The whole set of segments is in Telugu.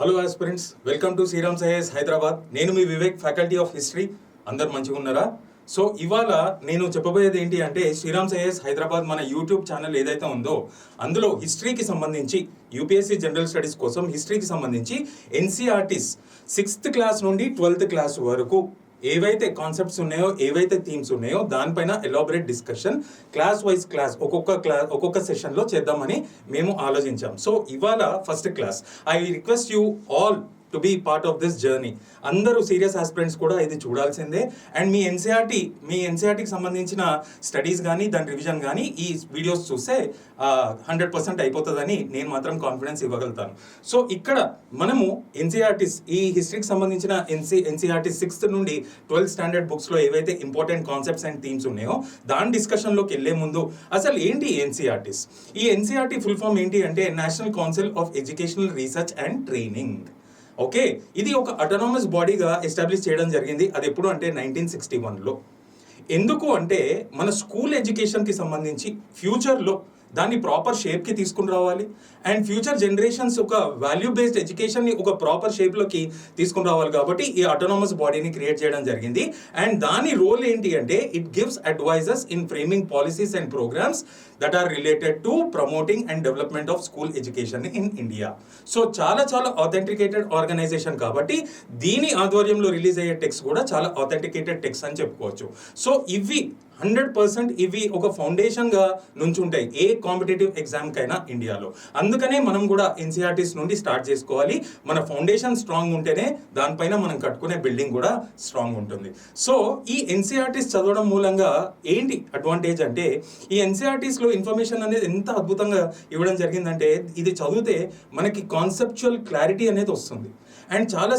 Hello aspirants, welcome to Shriram's IAS Hyderabad. నేను మీ వివేక్, ఫ్యాకల్టీ ఆఫ్ హిస్టరీ. అందరు మంచిగా ఉన్నారా? సో ఇవాళ నేను చెప్పబోయేది ఏంటి అంటే, శ్రీరామ్స్ ఐఏఎస్ హైదరాబాద్ మన యూట్యూబ్ ఛానల్ ఏదైతే ఉందో అందులో హిస్టరీకి సంబంధించి, యూపీఎస్సీ జనరల్ స్టడీస్ కోసం హిస్టరీకి సంబంధించి ఎన్సీఆర్టీస్ 6th క్లాస్ నుండి 12th క్లాస్ వరకు ఏవైతే కాన్సెప్ట్స్ ఉన్నాయో, ఏవైతే థీమ్స్ ఉన్నాయో దానిపైన ఎలాబరేట్ డిస్కషన్ క్లాస్ వైజ్ ఒక్కొక్క సెషన్లో చేద్దామని మేము ఆలోచించాం. సో ఇవాళ first class. I request you all to be part of this journey. అందరూ సీరియస్ ఆస్పిరెంట్స్ కూడా ఇది చూడాల్సిందే. అండ్ మీ ఎన్సీఆర్టీకి సంబంధించిన స్టడీస్ కానీ, దాని రివిజన్ కానీ ఈ వీడియోస్ చూస్తే 100% అయిపోతుందని నేను మాత్రం కాన్ఫిడెన్స్ ఇవ్వగలుగుతాను. సో ఇక్కడ మనము ఎన్సీఆర్టీస్, ఈ హిస్టరీకి సంబంధించిన ఎన్సీఆర్టీ 6th నుండి 12th స్టాండర్డ్ బుక్స్లో ఏవైతే ఇంపార్టెంట్ కాన్సెప్ట్స్ అండ్ థీమ్స్ ఉన్నాయో దాని డిస్కషన్లోకి వెళ్ళే ముందు అసలు ఏంటి ఎన్సీఆర్టీస్? ఈ ఎన్సీఆర్టీ ఫుల్ ఫామ్ ఏంటి అంటే national council of educational research and training. Okay, ఇది ఒక అటానమస్ బాడీగా ఎస్టాబ్లిష్ చేయడం జరిగింది. అది ఎప్పుడు అంటే 1961లో. ఎందుకు అంటే మన స్కూల్ ఎడ్యుకేషన్కి సంబంధించి ఫ్యూచర్లో దాన్ని ప్రాపర్ షేప్కి తీసుకుని రావాలి అండ్ ఫ్యూచర్ జనరేషన్స్ ఒక వాల్యూ బేస్డ్ ఎడ్యుకేషన్ని ఒక ప్రాపర్ షేప్లోకి తీసుకుని రావాలి. కాబట్టి ఈ అటానమస్ బాడీని క్రియేట్ చేయడం జరిగింది. అండ్ దాని రోల్ ఏంటి అంటే it gives advises in framing policies and programmes that are related to promoting and development of school education in India. So చాలా ఆథెంటికేటెడ్ ఆర్గనైజేషన్ కాబట్టి దీని ఆధ్వర్యంలో రిలీజ్ అయ్యే టెక్స్ట్ కూడా చాలా ఆథెంటికేటెడ్ టెక్స్ట్ అని చెప్పుకోవచ్చు. సో ఇవి 100% ఇవి ఒక ఫౌండేషన్గా నుంచుంటాయి ఏ కాంపిటేటివ్ ఎగ్జామ్కైనా ఇండియాలో. అందుకనే మనం కూడా ఎన్సీఆర్టీస్ నుండి స్టార్ట్ చేసుకోవాలి. మన ఫౌండేషన్ స్ట్రాంగ్ ఉంటేనే దానిపైన మనం కట్టుకునే బిల్డింగ్ కూడా స్ట్రాంగ్ ఉంటుంది. సో ఈ ఎన్సీఆర్టీస్ చదవడం మూలంగా ఏంటి అడ్వాంటేజ్ అంటే, ఈ ఎన్సీఆర్టీస్లో ఇన్ఫర్మేషన్ అనేది ఎంత అద్భుతంగా ఇవ్వడం జరిగిందంటే, ఇది చదివితే మనకి కాన్సెప్చువల్ క్లారిటీ అనేది వస్తుంది. అండ్ చాలా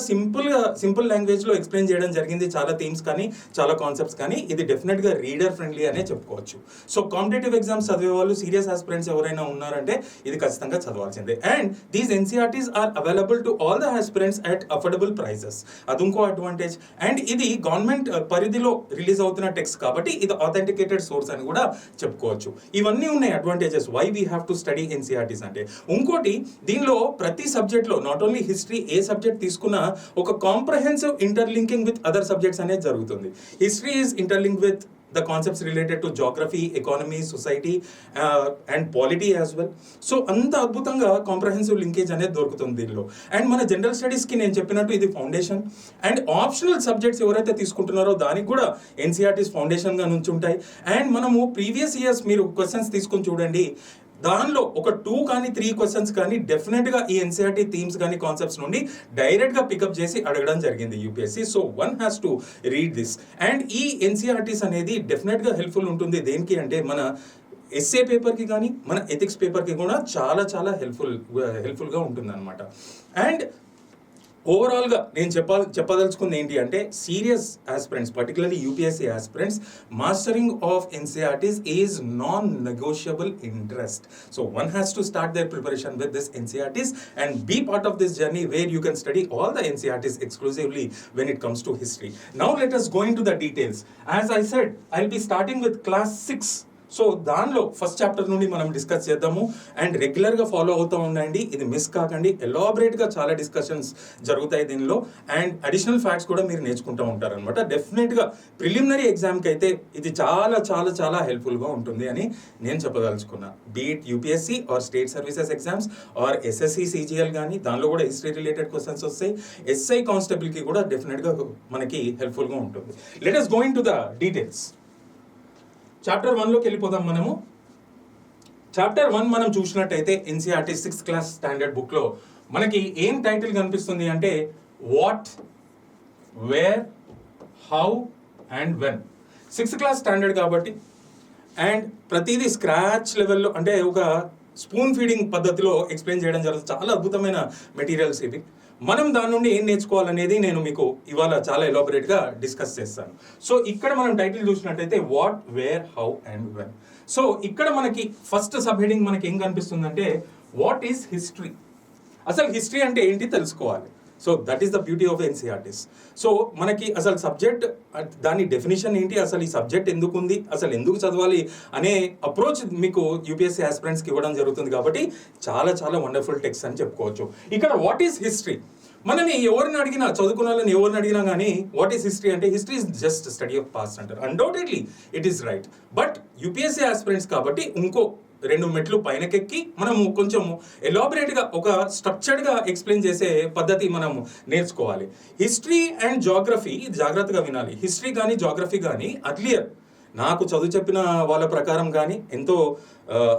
సింపుల్ లాంగ్వేజ్లో ఎక్స్ప్లెయిన్ చేయడం జరిగింది. చాలా థీమ్స్ కానీ, చాలా కాన్సెప్ట్స్ కానీ. ఇది డెఫినెట్గా రీడర్ ఫ్రెండ్లీ అనే చెప్పుకోవచ్చు. సో కాంపిటేటివ్ ఎగ్జామ్స్ చదివే వాళ్ళు, సీరియస్ ఆస్పిరెంట్స్ ఎవరైనా ఉన్నారంటే ఇది ఖచ్చితంగా చదవాల్సిందే. And these NCERTs are available to all the aspirants at affordable prices. అది ఇంకో అడ్వాంటేజ్. అండ్ ఇది గవర్నమెంట్ పరిధిలో రిలీజ్ అవుతున్న టెక్స్ట్ కాబట్టి ఇది ఆథెంటికేటెడ్ సోర్స్ అని కూడా చెప్పుకోవచ్చు. ఇవన్నీ ఉన్నాయి advantages why we have to study NCERTs అంటే. ఇంకోటి, దీనిలో ప్రతి సబ్జెక్ట్లో నాట్ ఓన్లీ హిస్టరీ, ఏ సబ్జెక్ట్ తీసుకున్న ఒక comprehensive interlinking with other subjects అనేది జరుగుతుంది. History is interlink with the concepts related to geography, economy, society and polity as well. So అంత అద్భుతంగా కాంప్రహెన్సివ్ లింకేజ్ అనేది దొరుకుతుంది దీనిలో. అండ్ మన జనరల్ స్టడీస్కి నేను చెప్పినట్టు ఇది ఫౌండేషన్. అండ్ ఆప్షనల్ సబ్జెక్ట్స్ ఎవరైతే తీసుకుంటున్నారో దానికి కూడా ఎన్సీఆర్టీస్ ఫౌండేషన్గా నుంచి ఉంటాయి. అండ్ మనము ప్రీవియస్ ఇయర్స్ మీరు క్వశ్చన్స్ తీసుకొని చూడండి, దానిలో ఒక 2 కానీ 3 క్వశ్చన్స్ కానీ డెఫినెట్గా ఈ ఎన్సీఆర్టీ థీమ్స్ కానీ కాన్సెప్ట్స్ నుండి డైరెక్ట్గా పికప్ చేసి అడగడం జరిగింది UPSC. So one has to read this. And ఈ ఎన్సీఆర్టీస్ అనేది డెఫినెట్గా హెల్ప్ఫుల్ ఉంటుంది. దేనికి అంటే మన ఎస్ఏ పేపర్కి కానీ, మన ఎథిక్స్ పేపర్కి కూడా చాలా హెల్ప్ఫుల్గా ఉంటుంది అనమాట. అండ్ ఓవరాల్గా నేను చెప్పదలుచుకుంది ఏంటి అంటే, serious aspirants, particularly UPSC aspirants, mastering of NCERTs is non negotiable interest. So one has to start their preparation with this NCERTs and be part of this journey where you can study all the NCERTs exclusively when it comes to history. Now let us go into the details. As I said, I'll be starting with class 6. So దానిలో ఫస్ట్ చాప్టర్ నుండి మనం డిస్కస్ చేద్దాము. అండ్ రెగ్యులర్గా ఫాలో అవుతూ ఉండండి, ఇది మిస్ కాకండి. ఎలాబరేట్గా చాలా డిస్కషన్స్ జరుగుతాయి దీనిలో. అండ్ అడిషనల్ ఫ్యాక్ట్స్ కూడా మీరు నేర్చుకుంటూ ఉంటారనమాట. డెఫినెట్గా ప్రిలిమినరీ ఎగ్జామ్కి అయితే ఇది చాలా హెల్ప్ఫుల్గా ఉంటుంది అని నేను చెప్పదలుచుకున్నా. Be it UPSC or state services exams or SSC CGL కానీ, దానిలో కూడా హిస్టరీ రిలేటెడ్ క్వశ్చన్స్ వస్తాయి. ఎస్ఐ కానిస్టేబుల్కి కూడా డెఫినెట్గా మనకి హెల్ప్ఫుల్గా ఉంటుంది. Let us go into the details. Chapter 1లోకి వెళ్ళిపోదాం మనము. చాప్టర్ 1 మనం చూసినట్టయితే ఎన్సీఆర్టీ 6th క్లాస్ స్టాండర్డ్ బుక్లో మనకి ఏం టైటిల్ కనిపిస్తుంది అంటే, what, where, how and when. 6th class standard కాబట్టి అండ్ ప్రతిదీ స్క్రాచ్ లెవెల్లో, అంటే ఒక స్పూన్ ఫీడింగ్ పద్ధతిలో ఎక్స్ప్లెయిన్ చేయడం జరుగుతుంది. చాలా అద్భుతమైన మెటీరియల్స్ ఇవి. మనం దాని నుండి ఏం నేర్చుకోవాలనేది నేను మీకు ఇవాళ చాలా ఎలాబరేట్గా డిస్కస్ చేస్తాను. సో ఇక్కడ మనం టైటిల్ చూసినట్టయితే what, where, how and when. So ఇక్కడ మనకి ఫస్ట్ సబ్ హెడింగ్ మనకి ఏం కనిపిస్తుందంటే, వాట్ ఈజ్ హిస్టరీ. అసలు హిస్టరీ అంటే ఏంటి తెలుసుకోవాలి. So that is the beauty of NCERTs. So మనకి అసలు సబ్జెక్ట్ దాని డెఫినేషన్ ఏంటి, అసలు ఈ సబ్జెక్ట్ ఎందుకు ఉంది, అసలు ఎందుకు చదవాలి అనే అప్రోచ్ మీకు యూపీఎస్సీ ఆస్పిరెంట్స్కి ఇవ్వడం జరుగుతుంది. కాబట్టి చాలా చాలా వండర్ఫుల్ టెక్స్ట్ అని చెప్పుకోవచ్చు. ఇక్కడ వాట్ ఈస్ హిస్టరీ, మనని ఎవరిని అడిగినా, చదువుకున్న వాళ్ళని ఎవరిని అడిగినా కానీ వాట్ ఈస్ హిస్టరీ అంటే history is just study of past అంటారు. Undoubtedly it is right. But UPSC aspirants కాబట్టి ఇంకో 2 మెట్లు పైనకెక్కి మనము కొంచెం ఎలాబరేట్గా ఒక స్ట్రక్చర్డ్గా ఎక్స్ప్లెయిన్ చేసే పద్ధతి మనము నేర్చుకోవాలి. హిస్టరీ అండ్ జాగ్రఫీ జాగ్రత్తగా వినాలి. హిస్టరీ కానీ జాగ్రఫీ కానీ అర్లియర్ నాకు చదువు చెప్పిన వాళ్ళ ప్రకారం కానీ ఎంతో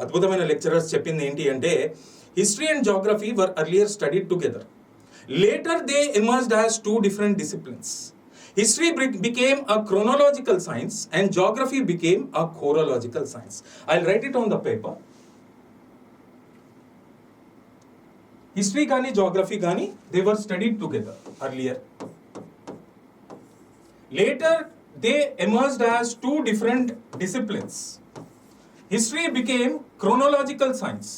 అద్భుతమైన లెక్చరర్స్ చెప్పింది ఏంటి అంటే history and geography were earlier studied together. Later they emerged as 2 different disciplines. History became a chronological science and geography became a chorological science. I'll write it on the paper. History gani geography gani they were studied together earlier. Later they emerged as 2 different disciplines. History became chronological science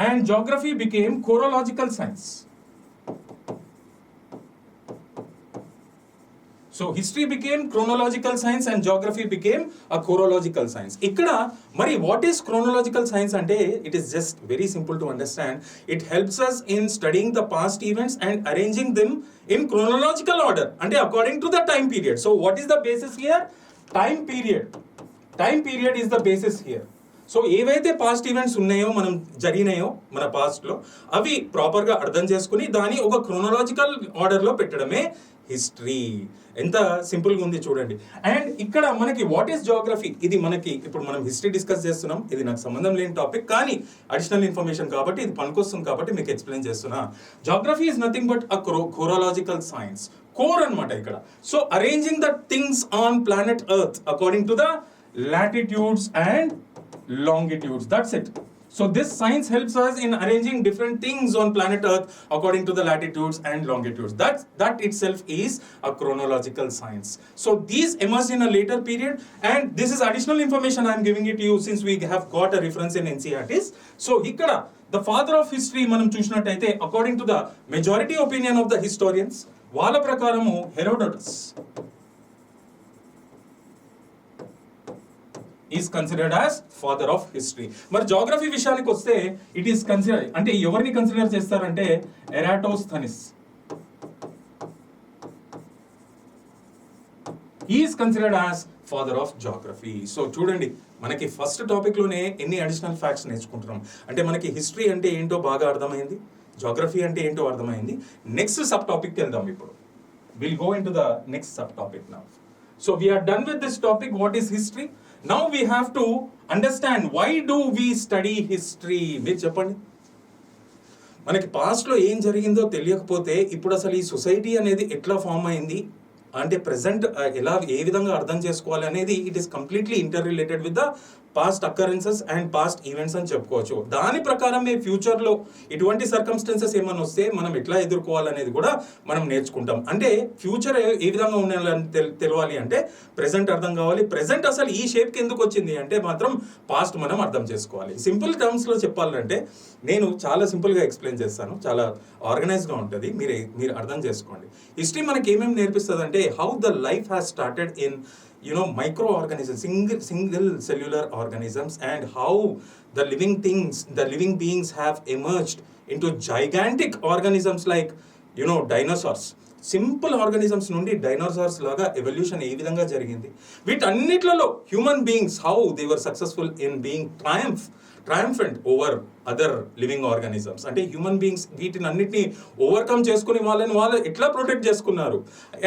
and geography became chorological science. So history became chronological science and geography became a chorological science. Ikkada mari what is chronological science ante it is just very simple to understand. It helps us in studying the past events and arranging them in chronological order ante according to the time period. So what is the basis here? Time period. Time period is the basis here. So ఏవైతే పాస్ట్ ఈవెంట్స్ ఉన్నాయో మనం జరిగినాయో మన పాస్ట్లో అవి ప్రాపర్గా అర్థం చేసుకుని దాన్ని ఒక క్రోనలాజికల్ ఆర్డర్లో పెట్టడమే హిస్టరీ. ఎంత సింపుల్గా ఉంది చూడండి. అండ్ ఇక్కడ మనకి వాట్ ఈస్ జోగ్రఫీ, ఇది మనకి ఇప్పుడు మనం హిస్టరీ డిస్కస్ చేస్తున్నాం, ఇది నాకు సంబంధం లేని టాపిక్ కానీ అడిషనల్ ఇన్ఫర్మేషన్ కాబట్టి ఇది పనికొస్తుంది కాబట్టి మీకు ఎక్స్ప్లెయిన్ చేస్తున్నా. Geography is nothing but a chorological science, core అనమాట ఇక్కడ. So arranging the things on planet earth according to the latitudes and longitudes. That's it. So this science helps us in arranging different things on planet Earth according to the latitudes and longitudes. That itself is a chronological science. So these emerged in a later period, and this is additional information I am giving it to you since we have got a reference in NCERTs. So ikkada the father of history manam chusinattaithe according to the majority opinion of the historians vaalla prakaramu Herodotus is considered as father of history. మరి జాగ్రఫీ విషయానికి వస్తే ఇట్ ఈస్ కన్సిడర్ అంటే ఎవరిని కన్సిడర్ చేస్తారంటే ఎరాటోస్థెనిస్. he is considered as father of geography. So చూడండి మనకి ఫస్ట్ టాపిక్లోనే ఎన్ని అడిషనల్ ఫ్యాక్ట్స్ నేర్చుకుంటున్నాం అంటే మనకి హిస్టరీ అంటే ఏంటో బాగా అర్థమైంది, జాగ్రఫీ అంటే ఏంటో అర్థమైంది. నెక్స్ట్ సబ్ టాపిక్కి వెళ్దాం ఇప్పుడు. Will go into the next sub topic now. So we're done with this topic what is history. Now we have to understand why do we study history. మీరు చెప్పండి, మనకి పాస్ట్లో ఏం జరిగిందో తెలియకపోతే ఇప్పుడు అసలు ఈ సొసైటీ అనేది ఎట్లా ఫామ్ అయింది అంటే ప్రెసెంట్ ఎలా ఏ విధంగా అర్థం చేసుకోవాలి అనేది it is completely inter related with the past occurrences and past events అని చెప్పుకోవచ్చు. దాని ప్రకారం మీ ఫ్యూచర్లో ఇటువంటి సర్కమ్స్టెన్సెస్ ఏమైనా వస్తే మనం ఎట్లా ఎదుర్కోవాలనేది కూడా మనం నేర్చుకుంటాం. అంటే ఫ్యూచర్ ఏ విధంగా ఉండాలని తెలియాలి అంటే ప్రెసెంట్ అర్థం కావాలి. ప్రెసెంట్ అసలు ఈ షేప్కి ఎందుకు వచ్చింది అంటే మాత్రం పాస్ట్ మనం అర్థం చేసుకోవాలి. సింపుల్ టర్మ్స్లో చెప్పాలంటే నేను చాలా సింపుల్గా ఎక్స్ప్లెయిన్ చేస్తాను, చాలా ఆర్గనైజ్గా ఉంటుంది, మీరు అర్థం చేసుకోండి. హిస్టరీ మనకి ఏమేమి నేర్పిస్తుంది అంటే how the life has started in microorganisms, single cellular organisms, and how the living beings have emerged into gigantic organisms like dinosaurs. Simple organisms నుండి డైనోసార్స్ లాగా ఎవల్యూషన్ ఏ విధంగా జరిగింది, వీటన్నిట్లలో human beings how they were successful in being triumphant over other living organisms. అంటే హ్యూమన్ బీయింగ్స్ వీటిని అన్నిటిని ఓవర్కమ్ చేసుకుని వాళ్ళు ఎట్లా ప్రొటెక్ట్ చేసుకున్నారు.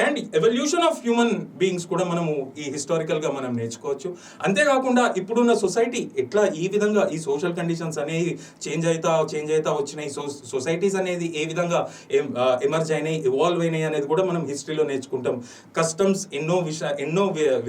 And evolution of human beings కూడా మనము ఈ హిస్టారికల్గా మనం నేర్చుకోవచ్చు. అంతేకాకుండా ఇప్పుడున్న సొసైటీ ఎట్లా ఈ విధంగా ఈ సోషల్ కండిషన్స్ అనేవి చేంజ్ అవుతా వచ్చినాయి, సొసైటీస్ అనేది ఏ విధంగా ఎమర్జ్ అయినాయి, ఇవాల్వ్ అయినాయి అనేది కూడా మనం హిస్టరీలో నేర్చుకుంటాం. కస్టమ్స్ ఎన్నో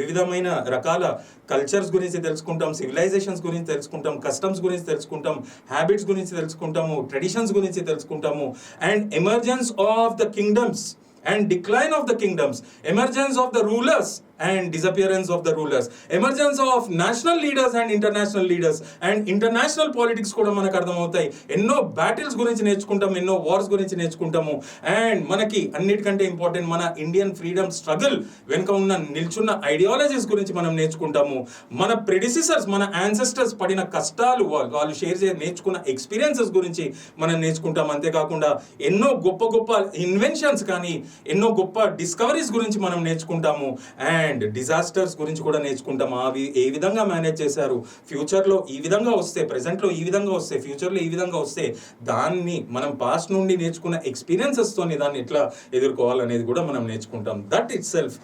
వివిధమైన రకాల కల్చర్స్ గురించి తెలుసుకుంటాం, సివిలైజేషన్స్ గురించి తెలుసుకుంటాం, కస్టమ్స్ గురించి తెలుసుకుంటాం, హ్యాబిట్స్ గురించి తెలుసుకుంటాము, ట్రెడిషన్స్ గురించి తెలుసుకుంటాము. And emergence of the kingdoms and decline of the kingdoms, emergence of the rulers and disappearance of the rulers, emergence of national leaders and international politics కూడా మనకు అర్థమవుతాయి. ఎన్నో బ్యాటిల్స్ గురించి నేర్చుకుంటాం, ఎన్నో వార్స్ గురించి నేర్చుకుంటాము. అండ్ మనకి అన్నిటికంటే ఇంపార్టెంట్ మన ఇండియన్ ఫ్రీడమ్ స్ట్రగుల్ వెనుక ఉన్న నిల్చున్న ఐడియాలజీస్ గురించి మనం నేర్చుకుంటాము. మన ప్రెడిసిసర్స్, మన యాన్సెస్టర్స్ పడిన కష్టాలు, వాళ్ళు షేర్ చేసి నేర్చుకున్న ఎక్స్పీరియన్సెస్ గురించి మనం నేర్చుకుంటాం. అంతేకాకుండా ఎన్నో గొప్ప గొప్ప ఇన్వెన్షన్స్ కానీ ఎన్నో గొప్ప డిస్కవరీస్ గురించి మనం నేర్చుకుంటాము. అండ్ డిజాస్టర్స్ గురించి కూడా నేర్చుకుంటాము. అవి ఏ విధంగా మేనేజ్ చేశారు, ఫ్యూచర్లో ఈ విధంగా వస్తే, ప్రెజెంట్లో ఈ విధంగా వస్తే, ఫ్యూచర్లో ఈ విధంగా వస్తే దాన్ని మనం పాస్ట్ నుండి నేర్చుకున్న ఎక్స్పీరియన్సెస్తోని దాన్ని ఎట్లా ఎదుర్కోవాలనేది కూడా మనం నేర్చుకుంటాం. దట్ ఇట్ సెల్ఫ్,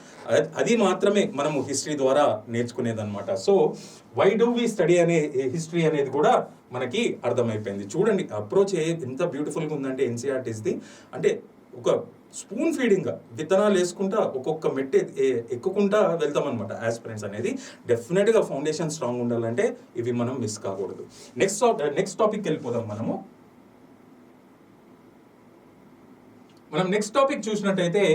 అది మాత్రమే మనము హిస్టరీ ద్వారా నేర్చుకునేది అనమాట. So why do we study అనే హిస్టరీ అనేది కూడా మనకి అర్థమైపోయింది. చూడండి అప్రోచ్ ఎంత బ్యూటిఫుల్గా ఉందంటే ఎన్సీఆర్టీస్ది. అంటే ఒక స్పూన్ ఫీడింగ్గా విత్తనాలు వేసుకుంటా ఒక్కొక్క మెట్టు ఎక్కుకుంటా వెళ్తామన్నమాట యాస్పిరెంట్స్ అనేది. డెఫినెట్గా ఫౌండేషన్ స్ట్రాంగ్ ఉండాలంటే ఇవి మనం మిస్ కాకూడదు. నెక్స్ట్ టాపిక్ వెళ్ళిపోదాం. మనం నెక్స్ట్ టాపిక్ చూసినట్టయితే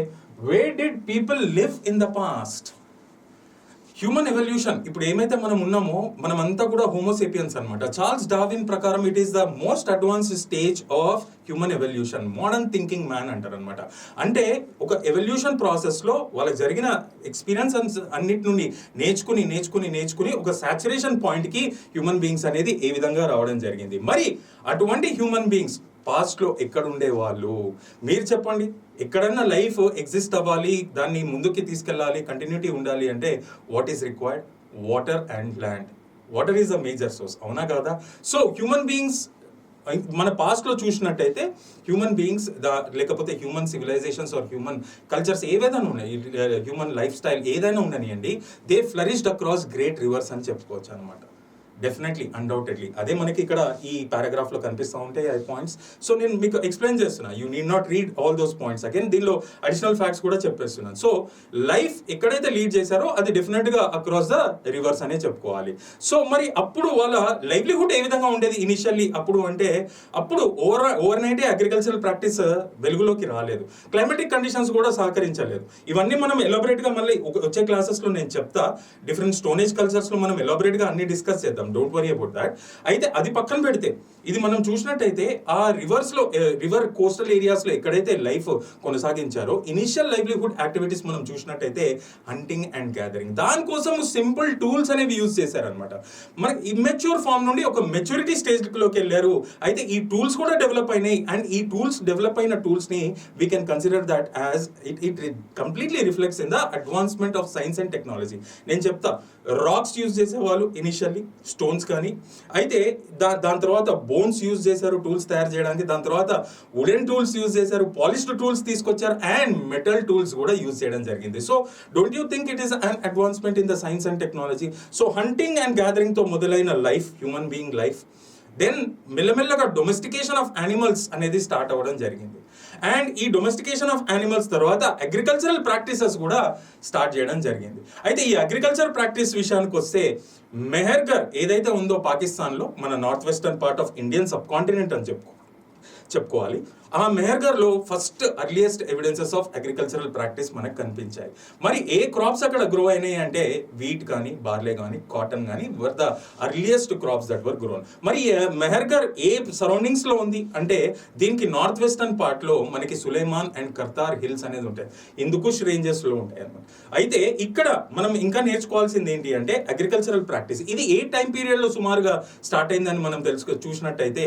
where did people live in the past. Human evolution. ఇప్పుడు ఏమైతే మనం ఉన్నామో మనమంతా కూడా హోమోసేపియన్స్ అనమాట. చార్ల్స్ డార్విన్ ప్రకారం it is the most advanced stage of human evolution, modern thinking man అంటారు అనమాట. అంటే ఒక ఎవల్యూషన్ ప్రాసెస్లో వాళ్ళకి జరిగిన ఎక్స్పీరియన్స్ అన్నిటి నుండి నేర్చుకుని ఒక సాచురేషన్ పాయింట్కి హ్యూమన్ బీయింగ్స్ అనేది ఏ విధంగా రావడం జరిగింది. మరి అటువంటి హ్యూమన్ బీయింగ్స్ పాస్ట్లో ఎక్కడుండే వాళ్ళు మీరు చెప్పండి. ఎక్కడన్నా లైఫ్ ఎగ్జిస్ట్ అవ్వాలి, దాన్ని ముందుకి తీసుకెళ్ళాలి, కంటిన్యూటీ ఉండాలి అంటే what is required? Water and land. Water is a major source, అవునా కాదా? సో హ్యూమన్ బీయింగ్స్ మన పాస్ట్లో చూసినట్టయితే హ్యూమన్ బీయింగ్స్ లేకపోతే human civilisations or human cultures ఏవైనా ఉన్నాయి, హ్యూమన్ లైఫ్ స్టైల్ ఏదైనా ఉండనియండి, they flourished across great rivers అని చెప్పుకోవచ్చు అనమాట. Definitely, undoubtedly. అదే మనకి ఇక్కడ ఈ పారాగ్రాఫ్లో కనిపిస్తూ ఉంటాయి ఆ పాయింట్స్. సో నేను మీకు ఎక్స్ప్లెయిన్ చేస్తున్నా, you need not read all those points again. దీనిలో అడిషనల్ ఫ్యాక్ట్స్ కూడా చెప్పేస్తున్నాను. సో లైఫ్ ఎక్కడైతే లీడ్ చేశారో అది డెఫినెట్గా అక్రాస్ ద రివర్స్ అనే చెప్పుకోవాలి. సో మరి అప్పుడు వాళ్ళ లైవ్లీహుడ్ ఏ విధంగా ఉండేది ఇనిషియల్లీ? అప్పుడు ఓవర్ నైటే అగ్రికల్చరల్ ప్రాక్టీస్ వెలుగులోకి రాలేదు, క్లైమాటిక్ కండిషన్స్ కూడా సహకరించలేదు. ఇవన్నీ మనం ఎలాబొరేట్గా మళ్ళీ వచ్చే క్లాసెస్లో నేను చెప్తా. డిఫరెంట్ స్టోనేజ్ కల్చర్స్లో మనం ఎలాబొరేట్గా అన్ని డిస్కస్ చేద్దాం, డోంట్ వరీ అబౌట్ దాట్. అయితే అది పక్కన పెడితే ఇది మనం చూసినట్టయితే ఆ రివర్ కోస్టల్ ఏరియాస్లో ఎక్కడైతే లైఫ్ కొనసాగించారో ఇనిషియల్ లైవ్లీహుడ్ యాక్టివిటీస్ మనం చూసినట్టయితే హంటింగ్ అండ్ గ్యాదరింగ్. దానికోసం సింపుల్ టూల్స్ అనేవి యూజ్ చేశారనమాట. మనకి ఇమ్మెచ్యూర్ ఫామ్ నుండి ఒక మెచ్యూరిటీ స్టేజ్లోకి వెళ్ళారు. అయితే ఈ టూల్స్ కూడా డెవలప్ అయినాయి. అండ్ ఈ డెవలప్ అయిన టూల్స్ని we can consider that as it completely reflects in the advancement of science and technology. నేను చెప్తా, రాక్స్ యూజ్ చేసేవాళ్ళు ఇనిషియల్లీ, స్టోన్స్ కానీ. అయితే దాని తర్వాత బోన్స్ యూజ్ చేశారు టూల్స్ తయారు చేయడానికి. దాని తర్వాత వుడెన్ టూల్స్ యూజ్ చేశారు, పాలిష్డ్ టూల్స్ తీసుకొచ్చారు, అండ్ మెటల్ టూల్స్ కూడా యూజ్ చేయడం జరిగింది. So don't you think it is an advancement in the science and technology? So hunting and గ్యాదరింగ్తో మొదలైన life, human being life, then మెల్లమెల్లగా డొమెస్టికేషన్ ఆఫ్ యానిమల్స్ అనేది స్టార్ట్ అవ్వడం జరిగింది. అండ్ ఈ డొమెస్టికేషన్ ఆఫ్ యానిమల్స్ తర్వాత అగ్రికల్చరల్ ప్రాక్టీసెస్ కూడా స్టార్ట్ చేయడం జరిగింది. అయితే ఈ అగ్రికల్చర్ ప్రాక్టీస్ విషయానికి వస్తే మెహర్గర్ ఏదైతే ఉందో పాకిస్తాన్లో, మన north western part of Indian subcontinent అని చెప్పుకోవాలి. ఆ మెహర్గర్లో first earliest evidences of agricultural practice మనకు కనిపించాయి. మరి ఏ క్రాప్స్ అక్కడ గ్రో అయినాయి అంటే వీట్ కానీ, బార్లే కానీ, కాటన్ కానీ were the earliest crops that were grown. మరి మెహర్గర్ ఏ సరౌండింగ్స్లో ఉంది అంటే దీనికి నార్త్ వెస్టర్న్ పార్ట్లో మనకి సులేమాన్ అండ్ కర్తార్ హిల్స్ అనేది ఉంటాయి, హిందూకుష్ రేంజెస్లో ఉంటాయి అన్నమాట. అయితే ఇక్కడ మనం ఇంకా నేర్చుకోవాల్సింది ఏంటి అంటే అగ్రికల్చరల్ ప్రాక్టీస్. ఇది ఏ టైం పీరియడ్లో సుమారుగా స్టార్ట్ అయిందని మనం చూసినట్టయితే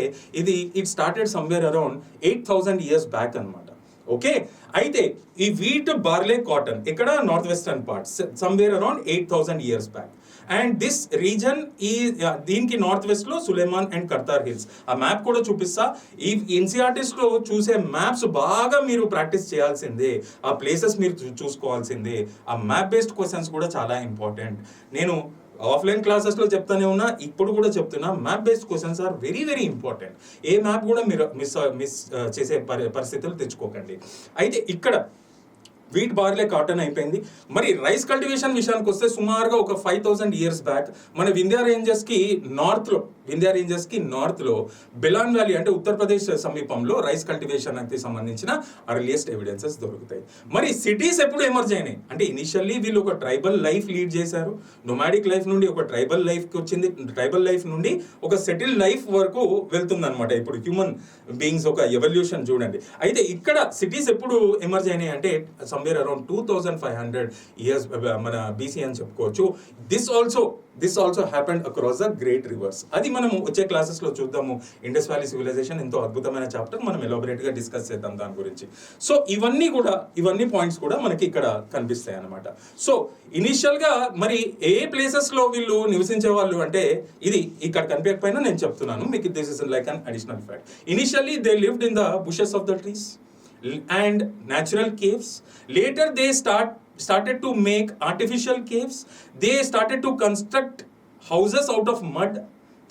it started somewhere around 8,000 years back అనమాట. ఓకే, అయితే ఈ వీట్, బార్లే, కాటన్ ఇక్కడ north western parts somewhere around 8,000 years back. And this reason ఈ దీనికి నార్త్ వెస్ట్లో సులేమాన్ అండ్ కర్తార్ హిల్స్. ఆ మ్యాప్ కూడా చూపిస్తా. ఈ ఎన్సీఆర్టీస్లో చూసే మ్యాప్స్ బాగా మీరు ప్రాక్టీస్ చేయాల్సిందే, ఆ ప్లేసెస్ మీరు చూసుకోవాల్సిందే. ఆ మ్యాప్ బేస్డ్ క్వశ్చన్స్ కూడా చాలా ఇంపార్టెంట్. నేను ఆఫ్లైన్ క్లాసెస్లో చెప్తానే ఉన్నా, ఇప్పుడు కూడా చెప్తున్నా, map based questions are very very important. ఏ మ్యాప్ కూడా మీరు మిస్ చేసే పరిస్థితులు తెచ్చుకోకండి. అయితే ఇక్కడ వీట్ బార్లే కాటన్ అయిపోయింది. మరి రైస్ కల్టివేషన్ విషయానికి వస్తే సుమారుగా ఒక 5000 ఇయర్స్ బ్యాక్ మన వింధ్యా రేంజెస్కి నార్త్లో బెలాన్ వ్యాలీ అంటే ఉత్తరప్రదేశ్ సమీపంలో రైస్ కల్టివేషన్కి సంబంధించిన అర్లియస్ట్ ఎవిడెన్సెస్ దొరుకుతాయి. మరి సిటీస్ ఎప్పుడు ఎమర్జ్ అయినాయి అంటే ఇనిషియల్లీ వీళ్ళు ఒక ట్రైబల్ లైఫ్ లీడ్ చేశారు. నొమాడిక్ లైఫ్ నుండి ఒక ట్రైబల్ లైఫ్కి వచ్చింది. ట్రైబల్ లైఫ్ నుండి ఒక సెటిల్ లైఫ్ వరకు వెళ్తుంది అనమాట. ఇప్పుడు హ్యూమన్ బీయింగ్స్ ఒక ఎవల్యూషన్ చూడండి. అయితే ఇక్కడ సిటీస్ ఎప్పుడు ఎమర్జ్ అయినాయి అంటే సమ్వేర్ అరౌండ్ 2500 ఇయర్స్ మన బీసీ అని చెప్పుకోవచ్చు. This also happened across the great reverse. అది మనం వచ్చే క్లాసెస్లో చూద్దాము. ఇండస్ వ్యాలీ సివిలైజేషన్ ఎంతో అద్భుతమైన చాప్టర్, మనం ఎలాబొరేట్గా డిస్కస్ చేద్దాం దాని గురించి. సో ఇవన్నీ పాయింట్స్ కూడా మనకి ఇక్కడ కనిపిస్తాయి అన్నమాట. సో ఇనిషియల్గా మరి ఏ ప్లేసెస్లో వీళ్ళు నివసించే వాళ్ళు అంటే ఇది ఇక్కడ కనిపించకపోయినా నేను చెప్తున్నాను మీకు, this is like an additional fact. Initially they lived in the bushes of the trees and natural caves. Later they started to make artificial caves. They started to construct houses out of mud.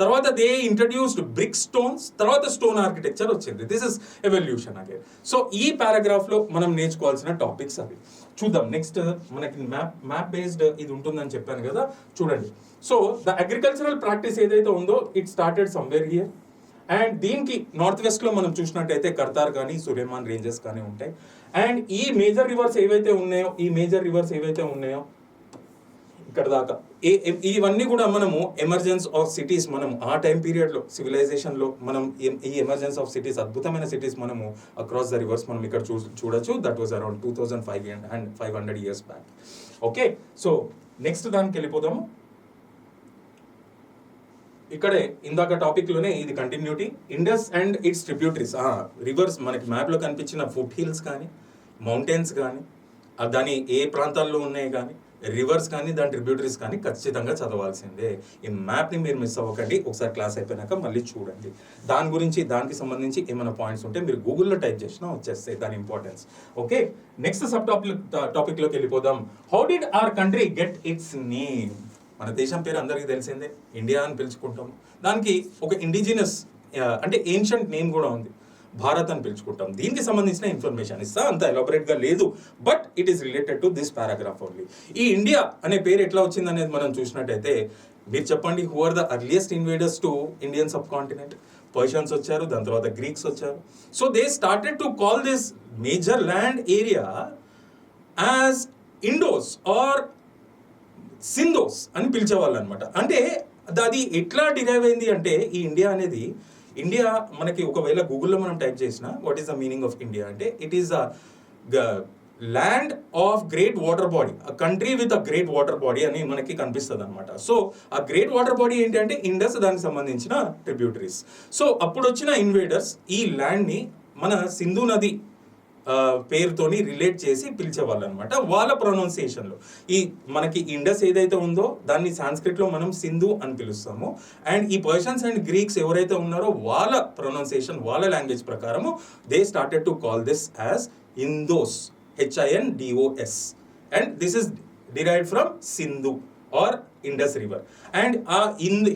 తర్వాత దే ఇంట్రడ్యూస్డ్ బ్రిక్ స్టోన్స్, తర్వాత స్టోన్ ఆర్కిటెక్చర్ వచ్చింది. This is evolution again. So ఈ పారాగ్రాఫ్లో మనం నేర్చుకోవాల్సిన టాపిక్స్ అవి చూద్దాం. నెక్స్ట్ మనకి మ్యాప్ బేస్డ్ ఇది ఉంటుందని చెప్పాను కదా, చూడండి. సో ద అగ్రికల్చరల్ ప్రాక్టీస్ ఏదైతే ఉందో it started somewhere here. And దీనికి నార్త్ వెస్ట్లో మనం చూసినట్టయితే కర్తార్ కానీ సులేమాన్ రేంజెస్ కానీ ఉంటాయి. అండ్ ఈ మేజర్ రివర్స్ ఏవైతే ఉన్నాయో ఇక్కడ దాకా ఇవన్నీ కూడా మనము ఎమర్జెన్స్ ఆఫ్ సిటీస్, మనం ఆ టైం పీరియడ్లో సివిలైజేషన్లో మనం ఈ ఎమర్జెన్స్ ఆఫ్ సిటీస్, అద్భుతమైన సిటీస్ మనము అక్రాస్ ద రివర్స్ మనం ఇక్కడ చూడొచ్చు. That was around 2500 years back. Okay, so next దానికి వెళ్ళిపోదాము. ఇక్కడే ఇందాక టాపిక్లోనే ఇది continuity. Indus and it's tributaries, reverse మనకి మ్యాప్లో కనిపించిన ఫుట్ హిల్స్ కానీ మౌంటైన్స్ కానీ దాని ఏ ప్రాంతాల్లో ఉన్నాయి కానీ రివర్స్ కానీ దాని ట్రిబ్యూటరీస్ కానీ ఖచ్చితంగా చదవాల్సిందే. ఈ మ్యాప్ని మీరు మిస్ అవ్వకండి. ఒకసారి క్లాస్ అయిపోయినాక మళ్ళీ చూడండి. దాని గురించి దానికి సంబంధించి ఏమైనా పాయింట్స్ ఉంటే మీరు గూగుల్లో టైప్ చేసినా వచ్చేస్తాయి దాని ఇంపార్టెన్స్. ఓకే, నెక్స్ట్ సబ్ టాపిక్లోకి వెళ్ళిపోదాం. How did our country get its name? మన దేశం పేరు అందరికీ తెలిసిందే, ఇండియా అని పిలుచుకుంటాం. దానికి ఒక ఇండిజినస్ అంటే ఏన్షియంట్ నేమ్ కూడా ఉంది, భారత్ అని పిలుచుకుంటాం. దీనికి సంబంధించిన ఇన్ఫర్మేషన్ ఇస్తా, అంత ఎలాబొరేట్గా లేదు, but it is related to this paragraph only. ఈ ఇండియా అనే పేరు ఎట్లా వచ్చింది అనేది మనం చూసినట్టయితే మీరు చెప్పండి, who are the earliest invaders to Indian subcontinent? Persians వచ్చారు, దాని తర్వాత గ్రీక్స్ వచ్చారు. So they started to call this major land area as Indos or Sindhos అని పిలిచేవాళ్ళు అనమాట. అంటే అది ఎట్లా డిరైవ్ అయింది అంటే ఈ ఇండియా మనకి ఒకవేళ గూగుల్లో మనం టైప్ చేసినా what is the meaning of India అంటే it is the land of great water body, country with a great water body అని మనకి కనిపిస్తుంది అనమాట. సో ఆ గ్రేట్ వాటర్ బాడీ ఏంటి అంటే ఇండస్, దానికి సంబంధించిన ట్రిబ్యూటరీస్. సో అప్పుడు వచ్చిన ఇన్వేడర్స్ ఈ ల్యాండ్ని మన సింధు నది పేరుతోని రిలేట్ చేసి పిలిచేవాళ్ళు అనమాట. వాళ్ళ ప్రొనౌన్సియేషన్లో ఈ మనకి ఇండస్ ఏదైతే ఉందో దాన్ని సాంస్క్రిట్లో మనం సింధు అని పిలుస్తాము. అండ్ ఈ పర్షియన్స్ అండ్ గ్రీక్స్ ఎవరైతే ఉన్నారో వాళ్ళ ప్రొనౌన్సియేషన్, వాళ్ళ లాంగ్వేజ్ ప్రకారము they started to call this as Indos, HINDOS. And this is derived from Sindhu or Indus river. And ఆ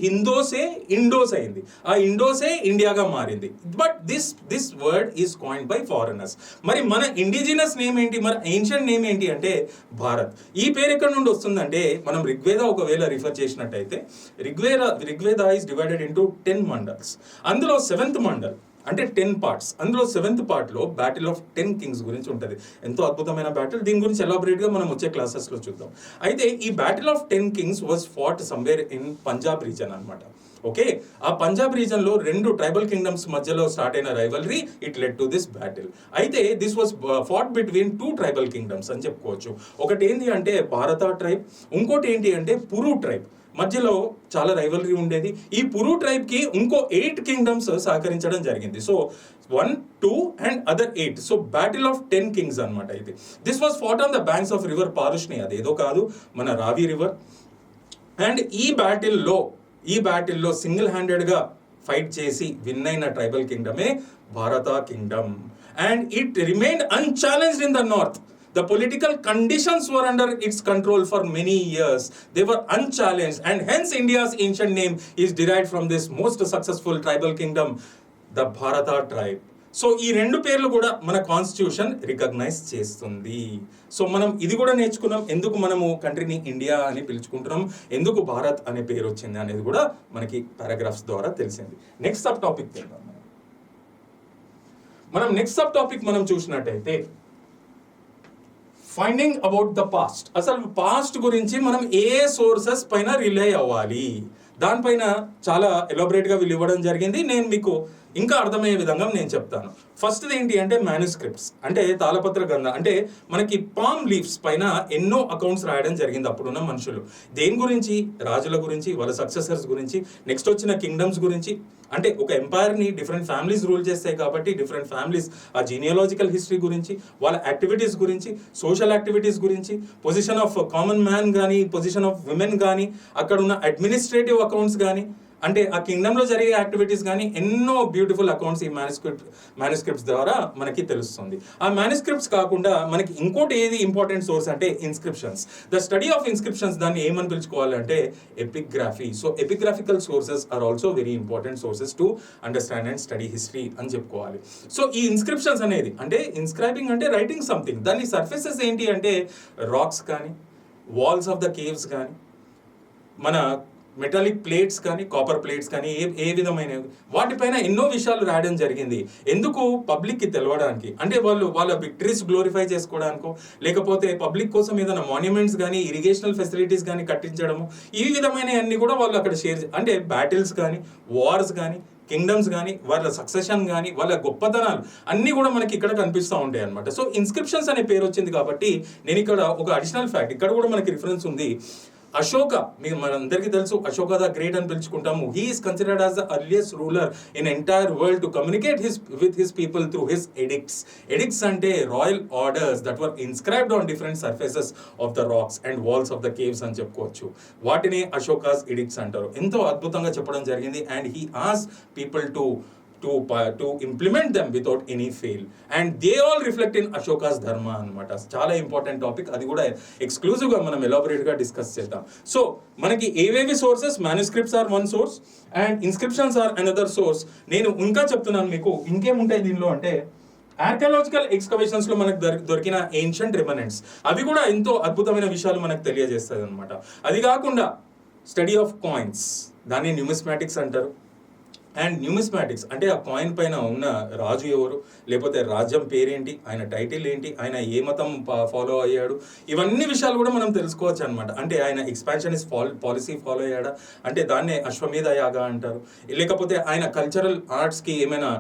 హిందోసే ఇండోస్ అయింది, ఆ ఇండోసే ఇండియాగా మారింది. But this word is coined by foreigners. మరి మన ఇండిజినస్ నేమ్ ఏంటి, మన ఏన్షియంట్ నేమ్ ఏంటి అంటే భారత్. ఈ పేరు ఎక్కడి నుండి వస్తుందంటే మనం ఋగ్వేద ఒకవేళ రిఫర్ చేసినట్టయితే Rigveda is divided into 10 mandals. అందులో 7th మండల్ అంటే 10 parts. అందులో 7th పార్ట్లో బ్యాటిల్ ఆఫ్ 10 kings గురించి ఉంటుంది. ఎంతో అద్భుతమైన బ్యాటిల్, దీని గురించి ఎలాబొరేట్గా మనం వచ్చే క్లాసెస్లో చూద్దాం. అయితే ఈ battle of 10 kings was fought somewhere in Punjab region అనమాట. ఓకే, ఆ పంజాబ్ రీజన్లో 2 ట్రైబల్ కింగ్డమ్స్ మధ్యలో స్టార్ట్ అయిన rivalry it led to this battle. అయితే this was fought between 2 tribal kingdoms అని చెప్పుకోవచ్చు. ఒకటి ఏంటి అంటే భారత ట్రైబ్, ఇంకోటి ఏంటి అంటే పురు ట్రైబ్. మధ్యలో చాలా రైవలరీ ఉండేది. ఈ పురు ట్రైబ్కి ఇంకో 8 kingdoms సహకరించడం జరిగింది. So 1, 2 and other 8. So battle of 10 kings అనమాట ఇది. This was fought on the banks of river Parushni, అదేదో కాదు మన రావి రివర్. అండ్ ఈ బ్యాటిల్లో సింగిల్ హ్యాండెడ్గా ఫైట్ చేసి విన్ అయిన ట్రైబల్ కింగ్డమే Bharata kingdom. And it remained unchallenged in the north. The political conditions were under its control for many years. They were unchallenged, and hence India's ancient name is derived from this most successful tribal kingdom, the Bharata tribe. So ఈ రెండు పేర్లు కూడా మన కాన్స్టిట్యూషన్ రికగ్నైజ్ చేస్తుంది. సో మనం ఇది కూడా నేర్చుకున్నాం, ఎందుకు మనము కంట్రీని ఇండియా అని పిలుచుకుంటున్నాం, ఎందుకు భారత్ అనే పేరు వచ్చింది అనేది కూడా మనకి పారాగ్రాఫ్స్ ద్వారా తెలిసింది. నెక్స్ట్ సబ్ టాపిక్ వెళ్దాం. మనం నెక్స్ట్ సబ్ టాపిక్ మనం చూసినట్టయితే ఫైండింగ్ అబౌట్ ద పాస్ట్. అసలు పాస్ట్ గురించి మనం ఏ సోర్సెస్ పైన రిలై అవ్వాలి, దానిపైన చాలా ఎలాబరేట్గా వీళ్ళు ఇవ్వడం జరిగింది. నేను మీకు ఇంకా అర్థమయ్యే విధంగా నేను చెప్తాను. ఫస్ట్ ఏంటి అంటే మ్యానుస్క్రిప్ట్స్, అంటే తాళపత్ర గ్రంథం, అంటే మనకి పామ్ లీవ్స్ పైన ఎన్నో అకౌంట్స్ రాయడం జరిగింది అప్పుడున్న మనుషులు. దేని గురించి? రాజుల గురించి, వాళ్ళ సక్సెసర్స్ గురించి, నెక్స్ట్ వచ్చిన కింగ్డమ్స్ గురించి. అంటే ఒక ఎంపైర్ని డిఫరెంట్ ఫ్యామిలీస్ రూల్ చేస్తాయి కాబట్టి డిఫరెంట్ ఫ్యామిలీస్ ఆ జీనియాలజికల్ హిస్టరీ గురించి, వాళ్ళ యాక్టివిటీస్ గురించి, సోషల్ యాక్టివిటీస్ గురించి, పొజిషన్ ఆఫ్ కామన్ మ్యాన్ కానీ, పొజిషన్ ఆఫ్ విమెన్ కానీ, అక్కడ ఉన్న అడ్మినిస్ట్రేటివ్ అకౌంట్స్ కానీ, అంటే ఆ కింగ్డమ్లో జరిగే యాక్టివిటీస్ కానీ ఎన్నో బ్యూటిఫుల్ అకౌంట్స్ ఈ మ్యానుస్క్రిప్ట్స్ ద్వారా మనకి తెలుస్తుంది. ఆ మ్యానుస్క్రిప్ట్స్ కాకుండా మనకి ఇంకోటి ఏది ఇంపార్టెంట్ సోర్స్ అంటే inscriptions. The study of inscriptions, దాన్ని ఏమని పిలుచుకోవాలంటే epigraphy. So epigraphical sources are also very important sources to understand and study history అని చెప్పుకోవాలి. సో ఈ ఇన్స్క్రిప్షన్స్ అనేది అంటే ఇన్స్క్రైబింగ్ అంటే రైటింగ్ సంథింగ్, దాని సర్ఫేసెస్ ఏంటి అంటే రాక్స్ కానీ, వాల్స్ ఆఫ్ ద కేవ్స్ కానీ, మన మెటాలిక్ ప్లేట్స్ కానీ, కాపర్ ప్లేట్స్ కానీ, ఏ విధమైన వాటిపైన ఎన్నో విషయాలు రాయడం జరిగింది. ఎందుకు? పబ్లిక్కి తెలవడానికి, అంటే వాళ్ళ విక్టరీస్ గ్లోరిఫై చేసుకోవడానికో, లేకపోతే పబ్లిక్ కోసం ఏదైనా మాన్యుమెంట్స్ కానీ, ఇరిగేషనల్ ఫెసిలిటీస్ కానీ కట్టించడము, ఈ విధమైన అన్ని కూడా వాళ్ళు అక్కడ షేర్, అంటే బ్యాటిల్స్ కానీ, వార్స్ కానీ, కింగ్డమ్స్ కానీ, వాళ్ళ సక్సెషన్ కానీ, వాళ్ళ గొప్పతనాలు అన్నీ కూడా మనకి ఇక్కడ కనిపిస్తూ ఉంటాయి అనమాట. సో ఇన్స్క్రిప్షన్స్ అనే పేరు వచ్చింది కాబట్టి నేను ఇక్కడ ఒక అడిషనల్ ఫ్యాక్ట్, ఇక్కడ కూడా మనకి రిఫరెన్స్ ఉంది. అశోక, మీకు మనందరికీ తెలుసు, అశోక ద గ్రేట్ అని పిలుచుకుంటాము. He is considered as the earliest ruler in entire world to communicate with his people through his edicts. Edicts అంటే royal orders that were inscribed on different surfaces of the rocks and walls of the caves అని చెప్పుకోవచ్చు. వాటిని అశోకాస్ ఎడిక్ట్స్ అంటారు. ఎంతో అద్భుతంగా చెప్పడం జరిగింది. అండ్ హీ ఆస్ people to implement them without any fail, and they all reflect in Ashoka's dharma అన్నమాట. చాలా ఇంపార్టెంట్ టాపిక్, అది కూడా ఎక్స్క్లూజివ్గా మనం ఎలాబరేట్గా డిస్కస్ చేద్దాం. సో మనకి ఏవేవి sources? Manuscripts are one source and inscriptions are another source. నేను ఇంకా చెప్తున్నాను మీకు ఇంకేముంటాయి దీనిలో అంటే ఆర్కియాలజికల్ ఎక్స్కవేషన్స్ లో మనకు దొరికిన ఏన్షియంట్ రిమనెంట్స్, అవి కూడా ఎంతో అద్భుతమైన విషయాలు మనకు తెలియజేస్తాయి అనమాట. అది కాకుండా స్టడీ ఆఫ్ కాయిన్స్, దాన్ని న్యూమిస్మాటిక్స్ అంటారు. అండ్ న్యూమిస్మాటిక్స్ అంటే ఆ కాయిన్ పైన ఉన్న రాజు ఎవరు, లేకపోతే రాజ్యం పేరేంటి, ఆయన టైటిల్ ఏంటి, ఆయన ఏ మతం ఫాలో అయ్యాడు, ఇవన్నీ విషయాలు కూడా మనం తెలుసుకోవచ్చు అనమాట. అంటే ఆయన ఎక్స్పాన్షనిస్ట్ పాలసీ ఫాలో అయ్యాడా, అంటే దాన్నే అశ్వమేధ యాగా అంటారు. లేకపోతే ఆయన కల్చరల్ ఆర్ట్స్కి ఏమైనా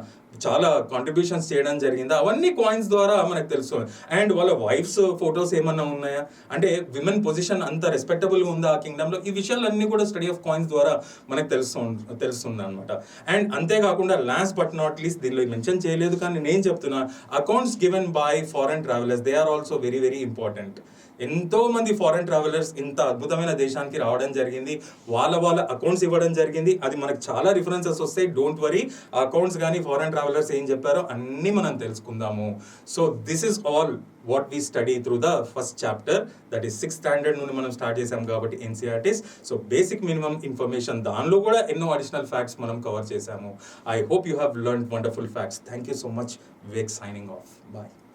చాలా కాంట్రిబ్యూషన్స్ చేయడం జరిగిందా, అవన్నీ కాయిన్స్ ద్వారా మనకు తెలుస్తుంది. అండ్ వాళ్ళ వైఫ్స్ ఫొటోస్ ఏమన్నా ఉన్నాయా, అంటే విమెన్ పొజిషన్ అంత రెస్పెక్టబుల్గా ఉందా ఆ కింగ్డమ్లో, ఈ విషయాలన్నీ కూడా స్టడీ ఆఫ్ కాయిన్స్ ద్వారా మనకు తెలుస్తుంది అనమాట. అండ్ అంతేకాకుండా లాస్ట్ బట్ నాట్ లీస్ట్, దీనిలో మెన్షన్ చేయలేదు కానీ నేను చెప్తున్నా, accounts given by foreign travellers, they are also very very important. ఎంతో మంది ఫారెన్ ట్రావెలర్స్ ఇంత అద్భుతమైన దేశానికి రావడం జరిగింది, వాళ్ళ అకౌంట్స్ ఇవ్వడం జరిగింది. అది మనకు చాలా రిఫరెన్సెస్ వస్తాయి, డోంట్ వరీ. ఆ అకౌంట్స్ కానీ ఫారెన్ ట్రావెలర్స్ ఏం చెప్పారో అన్నీ మనం తెలుసుకుందాము. So this is all what we study through the first chapter, that is 6th standard నుండి మనం స్టార్ట్ చేసాం కాబట్టి NCERTs. So basic minimum information, దానిలో కూడా ఎన్నో అడిషనల్ ఫ్యాక్ట్స్ మనం కవర్ చేసాము. I hope you have learned wonderful facts. Thank you so much. Vivek signing off. Bye.